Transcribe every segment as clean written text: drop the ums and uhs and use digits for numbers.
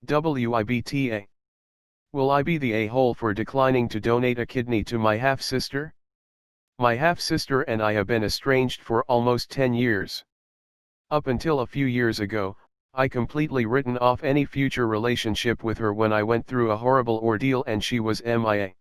WIBTA. Will I be the a-hole for declining to donate a kidney to my half-sister? My half-sister and I have been estranged for almost 10 years. Up until a few years ago, I completely written off any future relationship with her when I went through a horrible ordeal and she was MIA.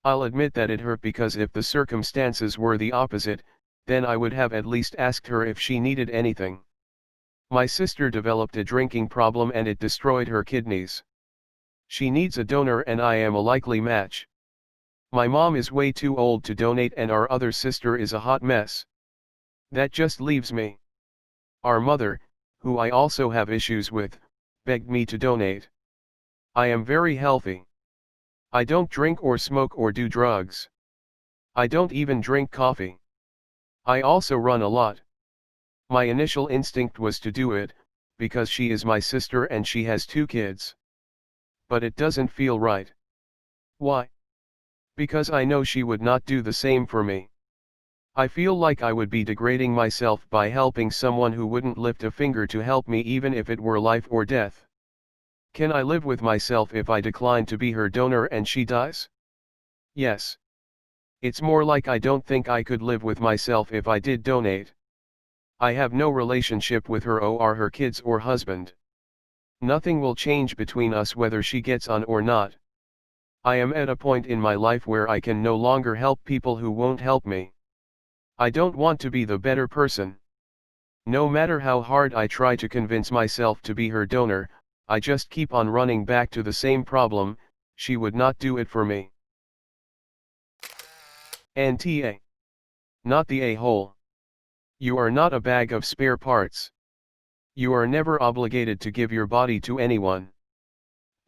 I'll admit that it hurt because if the circumstances were the opposite, then I would have at least asked her if she needed anything. My sister developed a drinking problem and it destroyed her kidneys. She needs a donor and I am a likely match. My mom is way too old to donate and our other sister is a hot mess. That just leaves me. Our mother, who I also have issues with, begged me to donate. I am very healthy. I don't drink or smoke or do drugs. I don't even drink coffee. I also run a lot. My initial instinct was to do it, because she is my sister and she has 2 kids. But it doesn't feel right. Why? Because I know she would not do the same for me. I feel like I would be degrading myself by helping someone who wouldn't lift a finger to help me even if it were life or death. Can I live with myself if I decline to be her donor and she dies? Yes. It's more like I don't think I could live with myself if I did donate. I have no relationship with her or her kids or husband. Nothing will change between us whether she gets on or not. I am at a point in my life where I can no longer help people who won't help me. I don't want to be the better person. No matter how hard I try to convince myself to be her donor, I just keep on running back to the same problem. She would not do it for me. NTA. Not the a-hole. You are not a bag of spare parts. You are never obligated to give your body to anyone.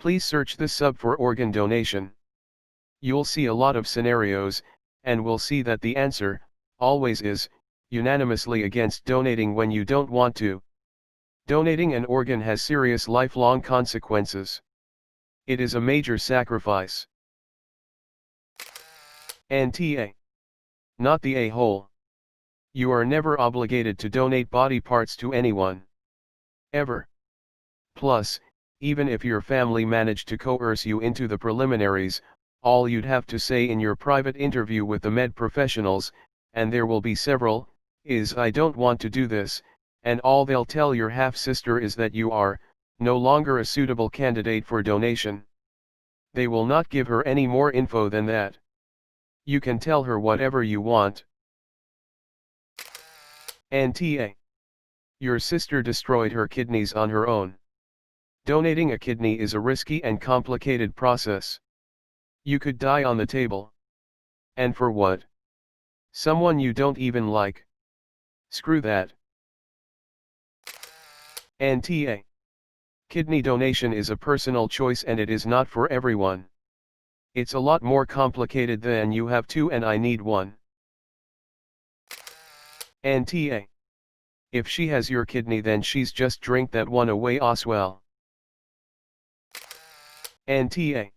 Please search this sub for organ donation. You'll see a lot of scenarios, and will see that the answer, always is, unanimously against donating when you don't want to. Donating an organ has serious lifelong consequences. It is a major sacrifice. NTA. Not the a-hole. You are never obligated to donate body parts to anyone. Ever. Plus, even if your family managed to coerce you into the preliminaries, all you'd have to say in your private interview with the med professionals, and there will be several, is "I don't want to do this," and all they'll tell your half-sister is that you are no longer a suitable candidate for donation. They will not give her any more info than that. You can tell her whatever you want. NTA. Your sister destroyed her kidneys on her own. Donating a kidney is a risky and complicated process. You could die on the table. And for what? Someone you don't even like. Screw that. NTA. Kidney donation is a personal choice and it is not for everyone. It's a lot more complicated than "you have two and I need one." NTA. If she has your kidney then she's just drink that one away as well. NTA.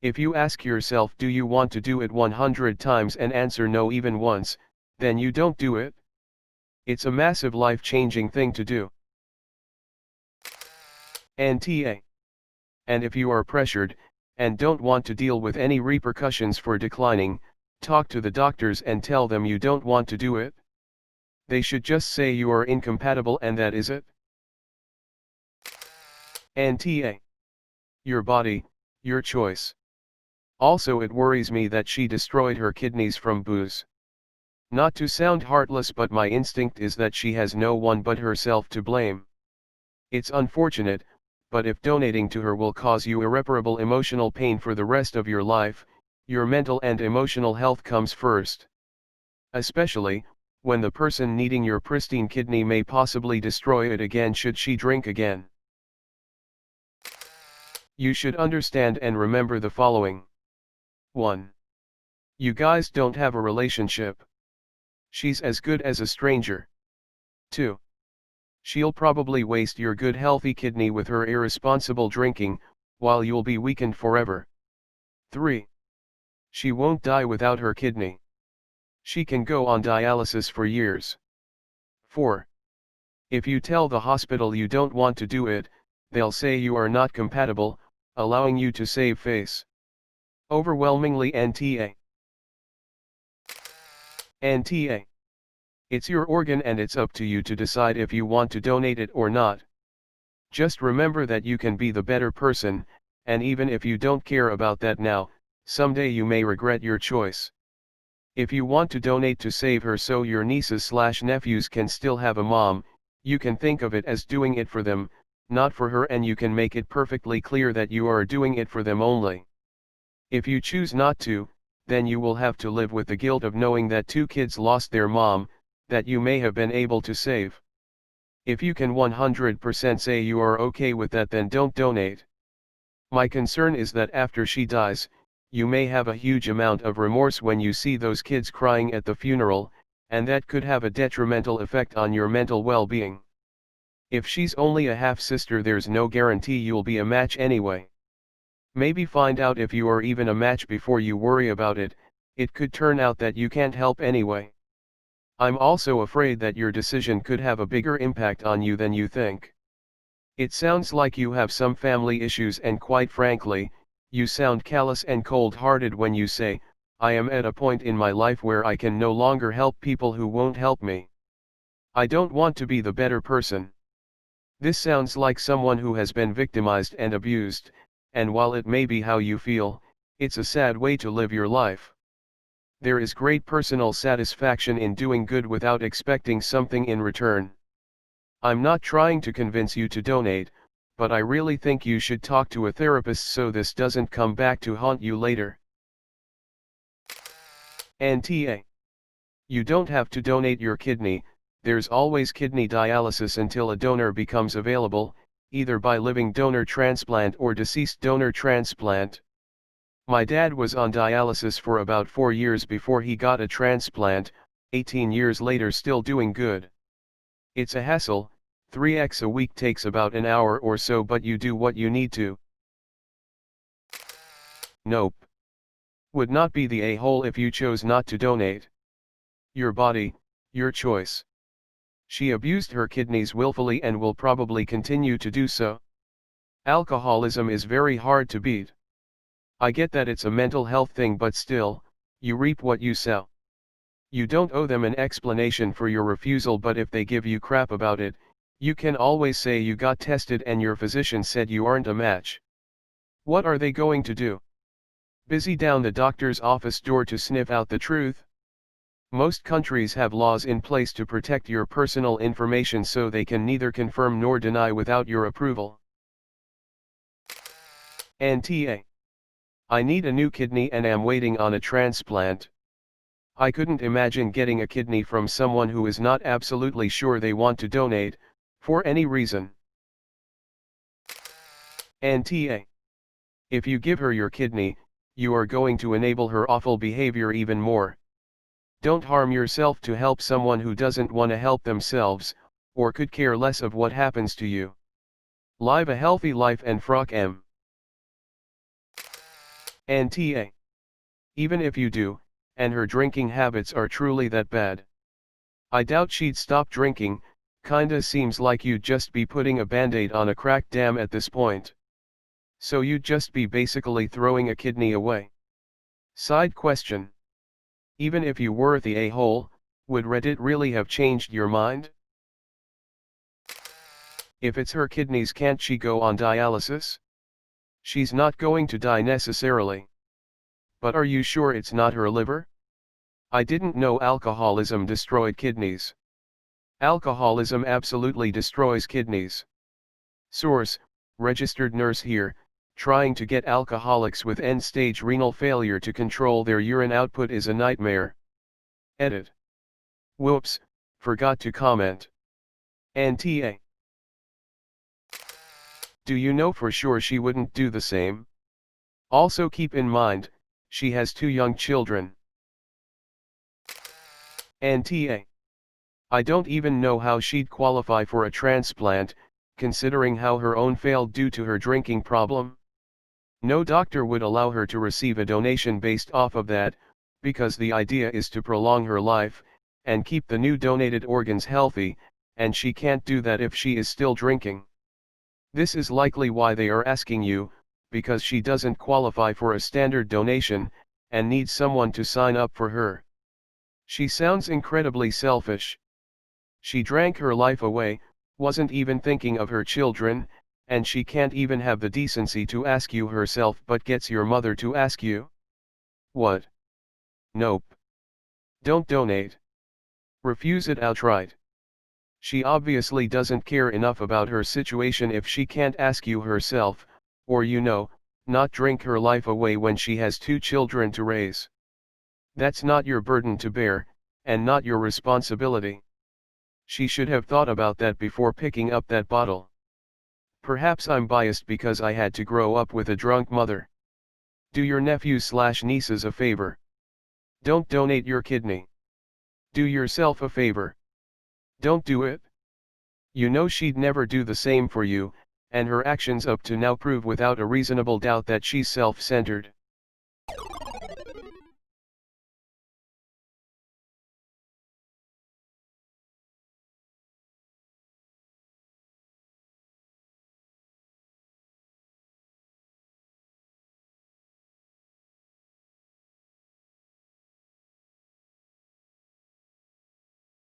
If you ask yourself do you want to do it 100 times and answer no even once, then you don't do it. It's a massive life-changing thing to do. NTA. And if you are pressured, and don't want to deal with any repercussions for declining, talk to the doctors and tell them you don't want to do it. They should just say you are incompatible and that is it. NTA. Your body, your choice. Also it worries me that she destroyed her kidneys from booze. Not to sound heartless but my instinct is that she has no one but herself to blame. It's unfortunate, but if donating to her will cause you irreparable emotional pain for the rest of your life, your mental and emotional health comes first. Especially, when the person needing your pristine kidney may possibly destroy it again should she drink again. You should understand and remember the following. 1. You guys don't have a relationship. She's as good as a stranger. 2. She'll probably waste your good healthy kidney with her irresponsible drinking, while you'll be weakened forever. 3. She won't die without her kidney. She can go on dialysis for years. 4. If you tell the hospital you don't want to do it, they'll say you are not compatible, allowing you to save face. Overwhelmingly NTA. NTA. It's your organ and it's up to you to decide if you want to donate it or not. Just remember that you can be the better person, and even if you don't care about that now, someday you may regret your choice. If you want to donate to save her so your nieces/nephews can still have a mom, you can think of it as doing it for them, not for her, and you can make it perfectly clear that you are doing it for them only. If you choose not to, then you will have to live with the guilt of knowing that 2 kids lost their mom, that you may have been able to save. If you can 100% say you are okay with that, then don't donate. My concern is that after she dies, you may have a huge amount of remorse when you see those kids crying at the funeral, and that could have a detrimental effect on your mental well-being. If she's only a half-sister, there's no guarantee you'll be a match anyway. Maybe find out if you are even a match before you worry about it. It could turn out that you can't help anyway. I'm also afraid that your decision could have a bigger impact on you than you think. It sounds like you have some family issues, and quite frankly, you sound callous and cold-hearted when you say, "I am at a point in my life where I can no longer help people who won't help me. I don't want to be the better person." This sounds like someone who has been victimized and abused, and while it may be how you feel, it's a sad way to live your life. There is great personal satisfaction in doing good without expecting something in return. I'm not trying to convince you to donate, but I really think you should talk to a therapist so this doesn't come back to haunt you later. NTA. You don't have to donate your kidney. There's always kidney dialysis until a donor becomes available, either by living donor transplant or deceased donor transplant. My dad was on dialysis for about 4 years before he got a transplant, 18 years later still doing good. It's a hassle. 3x a week takes about an hour or so, but you do what you need to. Nope. Would not be the a-hole if you chose not to donate. Your body, your choice. She abused her kidneys willfully and will probably continue to do so. Alcoholism is very hard to beat. I get that it's a mental health thing, but still, you reap what you sow. You don't owe them an explanation for your refusal, but if they give you crap about it, you can always say you got tested and your physician said you aren't a match. What are they going to do? Busy down the doctor's office door to sniff out the truth? Most countries have laws in place to protect your personal information so they can neither confirm nor deny without your approval. NTA. I need a new kidney and am waiting on a transplant. I couldn't imagine getting a kidney from someone who is not absolutely sure they want to donate, for any reason. NTA. If you give her your kidney, you are going to enable her awful behavior even more. Don't harm yourself to help someone who doesn't want to help themselves, or could care less of what happens to you. Live a healthy life and frock M. NTA. Even if you do, and her drinking habits are truly that bad, I doubt she'd stop drinking. Kinda seems like you'd just be putting a band-aid on a cracked dam at this point. So you'd just be basically throwing a kidney away. Side question. Even if you were the a-hole, would Reddit really have changed your mind? If it's her kidneys, can't she go on dialysis? She's not going to die necessarily. But are you sure it's not her liver? I didn't know alcoholism destroyed kidneys. Alcoholism absolutely destroys kidneys. Source, registered nurse here, trying to get alcoholics with end-stage renal failure to control their urine output is a nightmare. Edit. Whoops, forgot to comment. NTA. Do you know for sure she wouldn't do the same? Also keep in mind, she has 2 young children. NTA. I don't even know how she'd qualify for a transplant, considering how her own failed due to her drinking problem. No doctor would allow her to receive a donation based off of that, because the idea is to prolong her life, and keep the new donated organs healthy, and she can't do that if she is still drinking. This is likely why they are asking you, because she doesn't qualify for a standard donation, and needs someone to sign up for her. She sounds incredibly selfish. She drank her life away, wasn't even thinking of her children, and she can't even have the decency to ask you herself but gets your mother to ask you? What? Nope. Don't donate. Refuse it outright. She obviously doesn't care enough about her situation if she can't ask you herself, or not drink her life away when she has 2 children to raise. That's not your burden to bear, and not your responsibility. She should have thought about that before picking up that bottle. Perhaps I'm biased because I had to grow up with a drunk mother. Do your nephews/nieces a favor. Don't donate your kidney. Do yourself a favor. Don't do it. You know she'd never do the same for you, and her actions up to now prove without a reasonable doubt that she's self-centered.